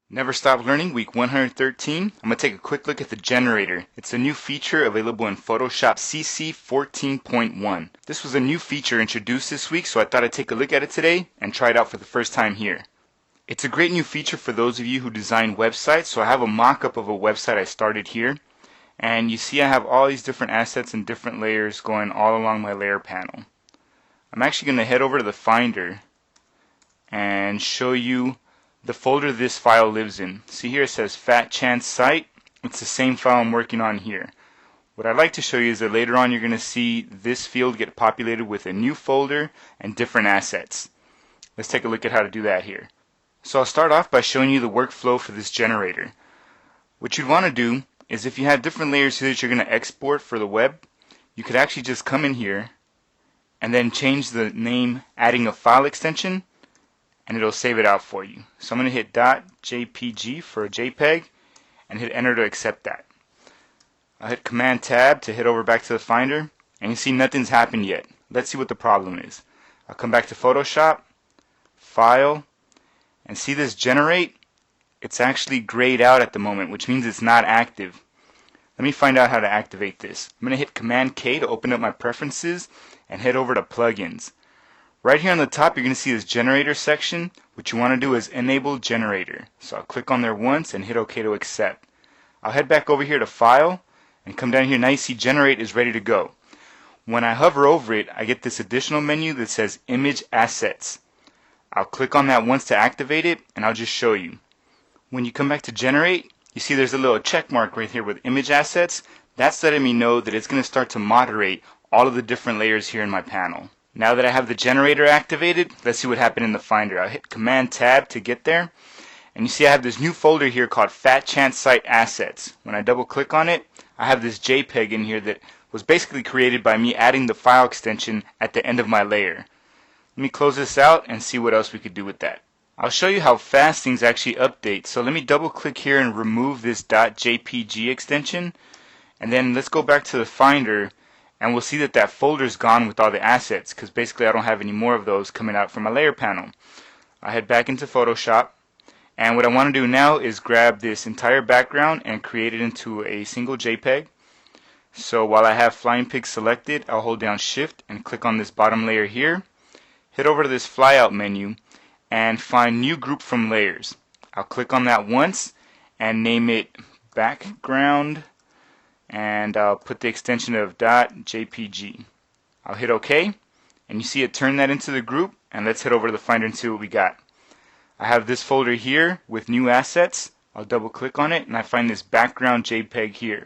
Never Stop Learning, week 113. I'm going to take a quick look at the generator. It's a new feature available in Photoshop CC 14.1. This was a new feature introduced this week, so I thought I'd take a look at it today and try it out for the first time here. It's a great new feature for those of you who design websites, so I have a mock-up of a website I started here. And you see I have all these different assets and different layers going all along my layer panel. I'm actually going to head over to the Finder and show you the folder this file lives in. See here it says Fat Chance Site. It's the same file I'm working on here. What I'd like to show you is that later on you're going to see this field get populated with a new folder and different assets. Let's take a look at how to do that here. So I'll start off by showing you the workflow for this generator. What you'd want to do is if you have different layers here that you're going to export for the web, you could actually just come in here and then change the name, adding a file extension, and it'll save it out for you. So I'm going to hit .jpg for a JPEG and hit enter to accept that. I'll hit Command Tab to head over back to the Finder, and you see nothing's happened yet. Let's see what the problem is. I'll come back to Photoshop, File, and see this generate? It's actually grayed out at the moment, which means it's not active. Let me find out how to activate this. I'm going to hit Command K to open up my preferences and head over to Plugins. Right here on the top you're going to see this generator section. What you want to do is enable generator. So I'll click on there once and hit OK to accept. I'll head back over here to File and come down here. Now you see generate is ready to go. When I hover over it, I get this additional menu that says image assets. I'll click on that once to activate it, and I'll just show you. When you come back to generate, you see there's a little check mark right here with image assets. That's letting me know that it's going to start to moderate all of the different layers here in my panel. Now that I have the generator activated, let's see what happened in the Finder. I'll hit Command Tab to get there. And you see I have this new folder here called Fat Chance Site Assets. When I double click on it, I have this JPEG in here that was basically created by me adding the file extension at the end of my layer. Let me close this out and see what else we could do with that. I'll show you how fast things actually update. So let me double click here and remove this .jpg extension. And then let's go back to the Finder, and we'll see that that folder's gone with all the assets, because basically I don't have any more of those coming out from my layer panel. I head back into Photoshop, and what I want to do now is grab this entire background and create it into a single JPEG. So while I have Flying Pig selected, I'll hold down Shift and click on this bottom layer here. Head over to this flyout menu and find New Group from Layers. I'll click on that once and name it Background, and I'll put the extension of .jpg. I'll hit OK, and you see it turn that into the group, and let's head over to the Finder and see what we got. I have this folder here with new assets. I'll double click on it and I find this background JPEG here.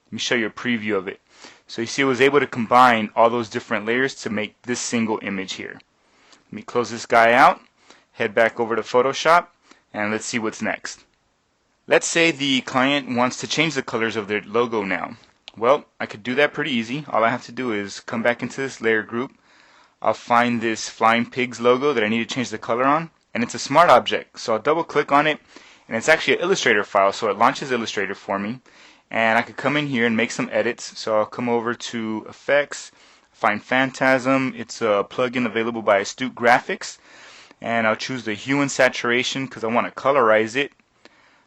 Let me show you a preview of it. So you see I was able to combine all those different layers to make this single image here. Let me close this guy out, head back over to Photoshop, and let's see what's next. Let's say the client wants to change the colors of their logo now. Well, I could do that pretty easy. All I have to do is come back into this layer group. I'll find this Flying Pigs logo that I need to change the color on, and it's a smart object. So I'll double click on it, and it's actually an Illustrator file, so it launches Illustrator for me. And I could come in here and make some edits. So I'll come over to Effects, find Phantasm. It's a plugin available by Astute Graphics, and I'll choose the hue and saturation because I want to colorize it.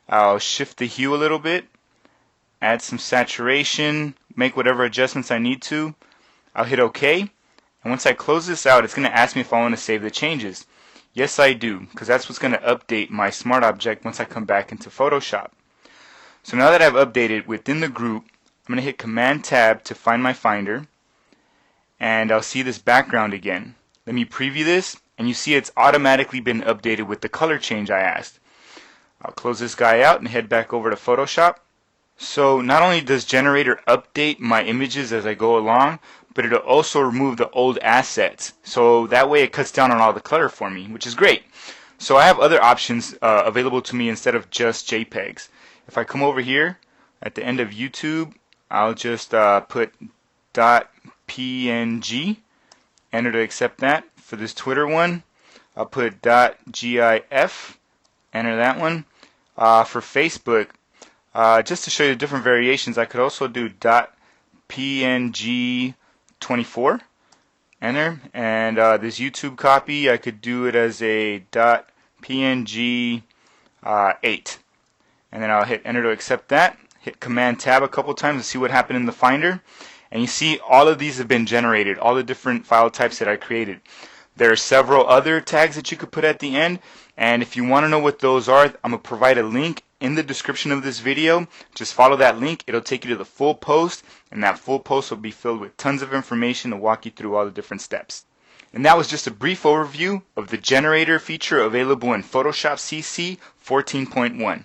I'll shift the hue a little bit, add some saturation, make whatever adjustments I need to. I'll hit OK, and once I close this out, it's going to ask me if I want to save the changes. Yes, I do, because that's what's going to update my smart object once I come back into Photoshop. So now that I've updated within the group, I'm going to hit Command Tab to find my Finder, and I'll see this background again. Let me preview this, and you see it's automatically been updated with the color change I asked. I'll close this guy out and head back over to Photoshop. So not only does Generator update my images as I go along, but it'll also remove the old assets. So that way it cuts down on all the clutter for me, which is great. So I have other options available to me instead of just JPEGs. If I come over here at the end of YouTube, I'll just put .png, enter to accept that. For this Twitter one, I'll put .gif, enter that one. For Facebook, just to show you the different variations, I could also do .png24, enter, and this YouTube copy, I could do it as a .png 8. And then I'll hit enter to accept that. Hit Command Tab a couple times to see what happened in the Finder. And you see all of these have been generated, all the different file types that I created. There are several other tags that you could put at the end, and if you want to know what those are, I'm going to provide a link in the description of this video. Just follow that link, it'll take you to the full post, and that full post will be filled with tons of information to walk you through all the different steps. And that was just a brief overview of the generator feature available in Photoshop CC 14.1.